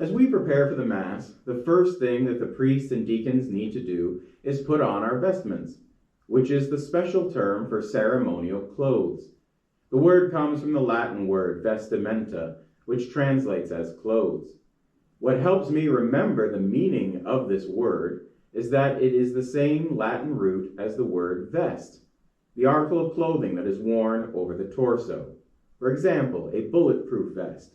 As we prepare for the Mass, the first thing that the priests and deacons need to do is put on our vestments, which is the special term for ceremonial clothes. The word comes from the Latin word vestimenta, which translates as clothes. What helps me remember the meaning of this word is that it is the same Latin root as the word vest, the article of clothing that is worn over the torso. For example, a bulletproof vest.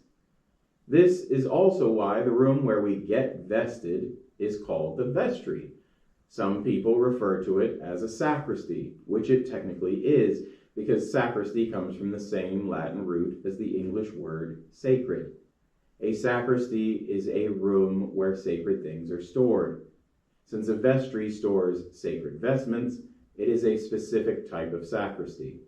This is also why the room where we get vested is called the vestry. Some people refer to it as a sacristy, which it technically is, because sacristy comes from the same Latin root as the English word sacred. A sacristy is a room where sacred things are stored. Since a vestry stores sacred vestments, it is a specific type of sacristy.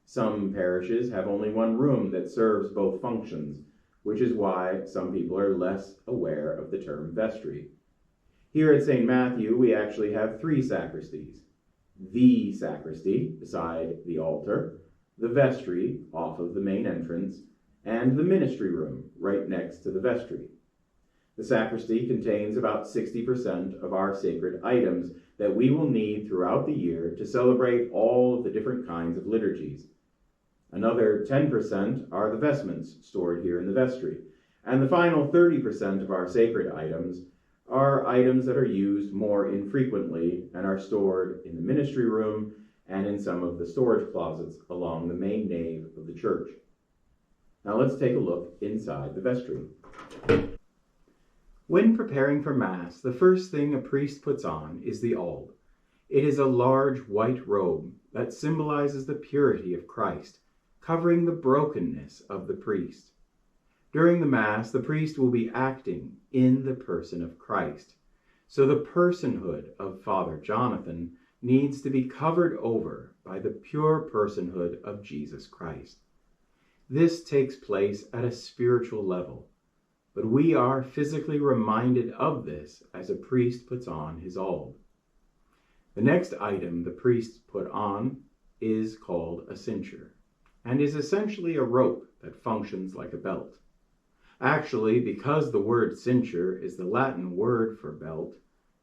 Some parishes have only one room that serves both functions, which is why some people are less aware of the term vestry. Here at St. Matthew, we actually have 3 sacristies. The sacristy, beside the altar, the vestry, off of the main entrance, and the ministry room, right next to the vestry. The sacristy contains about 60% of our sacred items that we will need throughout the year to celebrate all of the different kinds of liturgies. Another 10% are the vestments stored here in the vestry, and the final 30% of our sacred items are items that are used more infrequently and are stored in the ministry room and in some of the storage closets along the main nave of the church. Now let's take a look inside the vestry. When preparing for Mass, the first thing a priest puts on is the alb. It is a large white robe that symbolizes the purity of Christ, covering the brokenness of the priest. During the Mass, the priest will be acting in the person of Christ. So the personhood of Father Jonathan needs to be covered over by the pure personhood of Jesus Christ. This takes place at a spiritual level, but we are physically reminded of this as a priest puts on his alb. The next item the priests put on is called a cincture, and is essentially a rope that functions like a belt. Actually, because the word cincture is the Latin word for belt,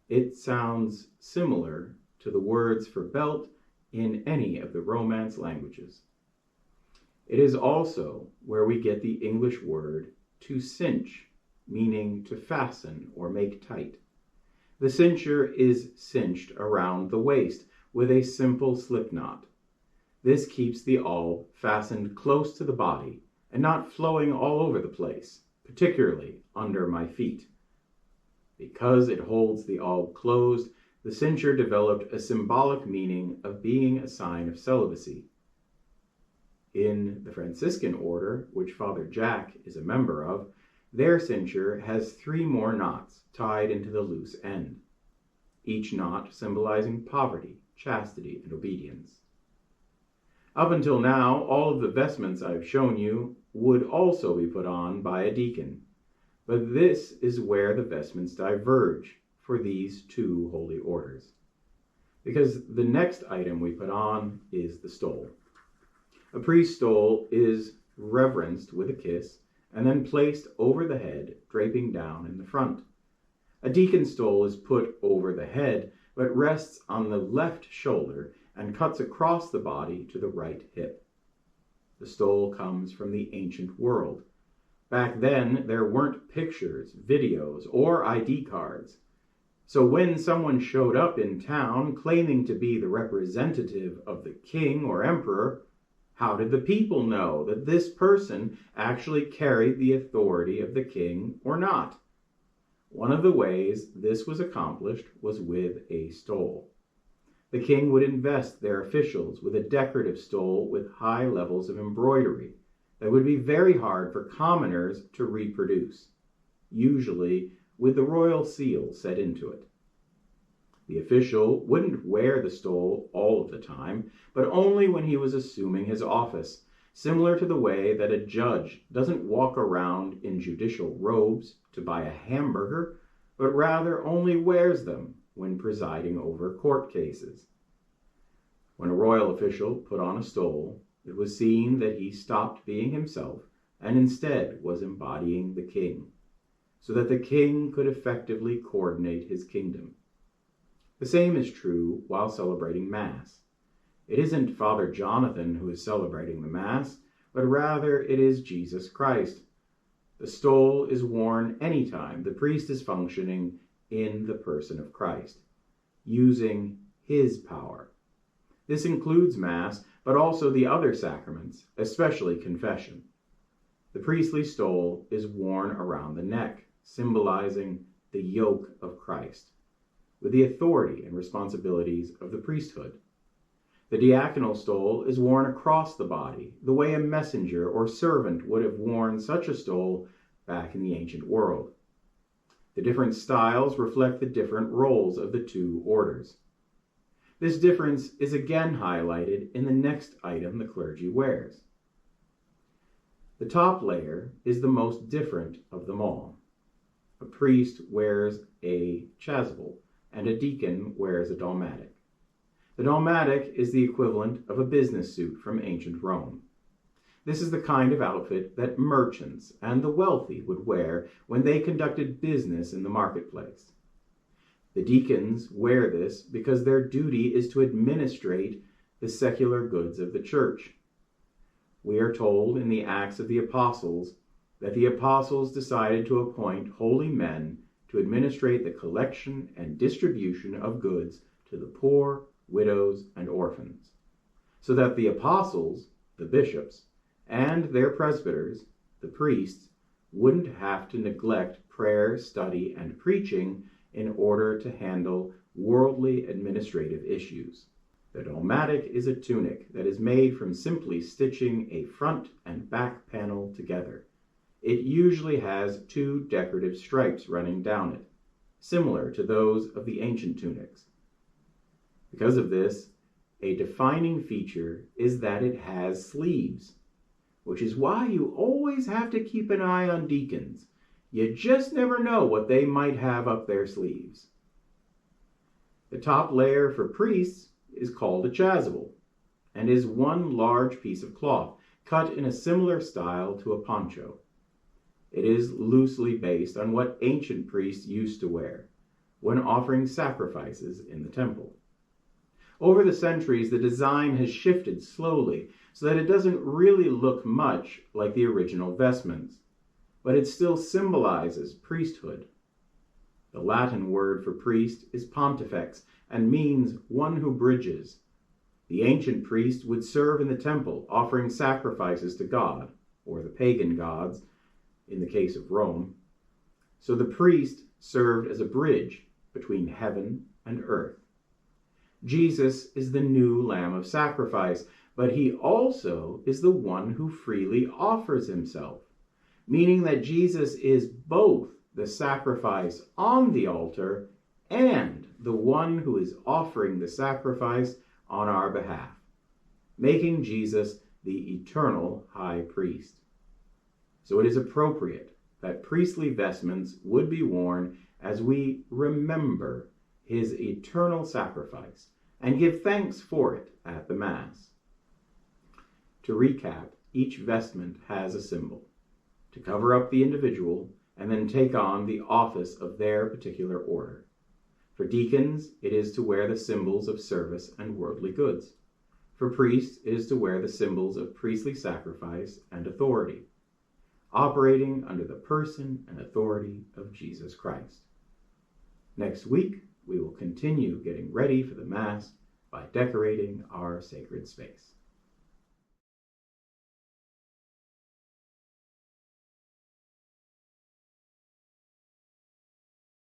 it sounds similar to the words for belt in any of the Romance languages. It is also where we get the English word to cinch, meaning to fasten or make tight. The cincture is cinched around the waist with a simple slip knot. This keeps the alb fastened close to the body and not flowing all over the place, particularly under my feet. Because it holds the alb closed, the cincture developed a symbolic meaning of being a sign of celibacy. In the Franciscan order, which Father Jack is a member of, their cincture has 3 more knots tied into the loose end, each knot symbolizing poverty, chastity, and obedience. Up until now, all of the vestments I've shown you would also be put on by a deacon, but this is where the vestments diverge for these 2 holy orders, because the next item we put on is the stole. A priest's stole is reverenced with a kiss and then placed over the head, draping down in the front. A deacon's stole is put over the head, but rests on the left shoulder and cuts across the body to the right hip. The stole comes from the ancient world. Back then, there weren't pictures, videos, or ID cards. So when someone showed up in town claiming to be the representative of the king or emperor, how did the people know that this person actually carried the authority of the king or not? One of the ways this was accomplished was with a stole. The king would invest their officials with a decorative stole with high levels of embroidery that would be very hard for commoners to reproduce, usually with the royal seal set into it. The official wouldn't wear the stole all of the time, but only when he was assuming his office, similar to the way that a judge doesn't walk around in judicial robes to buy a hamburger, but rather only wears them when presiding over court cases. When a royal official put on a stole, it was seen that he stopped being himself and instead was embodying the king. so that the king could effectively coordinate his kingdom. The same is true while celebrating Mass. It isn't Father Jonathan who is celebrating the Mass, but rather it is Jesus Christ. The stole is worn anytime the priest is functioning in the person of Christ, using his power. This includes Mass, but also the other sacraments, especially confession. The priestly stole is worn around the neck, symbolizing the yoke of Christ, with the authority and responsibilities of the priesthood. The diaconal stole is worn across the body, the way a messenger or servant would have worn such a stole back in the ancient world. The different styles reflect the different roles of the two orders. This difference is again highlighted in the next item the clergy wears. The top layer is the most different of them all. A priest wears a chasuble, and a deacon wears a dalmatic. The dalmatic is the equivalent of a business suit from ancient Rome. This is the kind of outfit that merchants and the wealthy would wear when they conducted business in the marketplace. The deacons wear this because their duty is to administrate the secular goods of the church. We are told in the Acts of the Apostles that the apostles decided to appoint holy men to administrate the collection and distribution of goods to the poor, widows, and orphans, so that the apostles, the bishops, and their presbyters, the priests, wouldn't have to neglect prayer, study, and preaching in order to handle worldly administrative issues. The dalmatic is a tunic that is made from simply stitching a front and back panel together. It usually has 2 decorative stripes running down it, similar to those of the ancient tunics. Because of this, a defining feature is that it has sleeves, which is why you always have to keep an eye on deacons. You just never know what they might have up their sleeves. The top layer for priests is called a chasuble, and is one large piece of cloth, cut in a similar style to a poncho. It is loosely based on what ancient priests used to wear when offering sacrifices in the temple. Over the centuries, the design has shifted slowly so that it doesn't really look much like the original vestments, but it still symbolizes priesthood. The Latin word for priest is pontifex and means one who bridges. The ancient priest would serve in the temple, offering sacrifices to God, or the pagan gods, in the case of Rome. So the priest served as a bridge between heaven and earth. Jesus is the new Lamb of sacrifice, but he also is the one who freely offers himself, meaning that Jesus is both the sacrifice on the altar and the one who is offering the sacrifice on our behalf, making Jesus the eternal high priest. So it is appropriate that priestly vestments would be worn as we remember his eternal sacrifice and give thanks for it at the Mass. To recap, each vestment has a symbol to cover up the individual and then take on the office of their particular order. For deacons, it is to wear the symbols of service and worldly goods. For priests, it is to wear the symbols of priestly sacrifice and authority, operating under the person and authority of Jesus Christ. Next week, we will continue getting ready for the Mass by decorating our sacred space.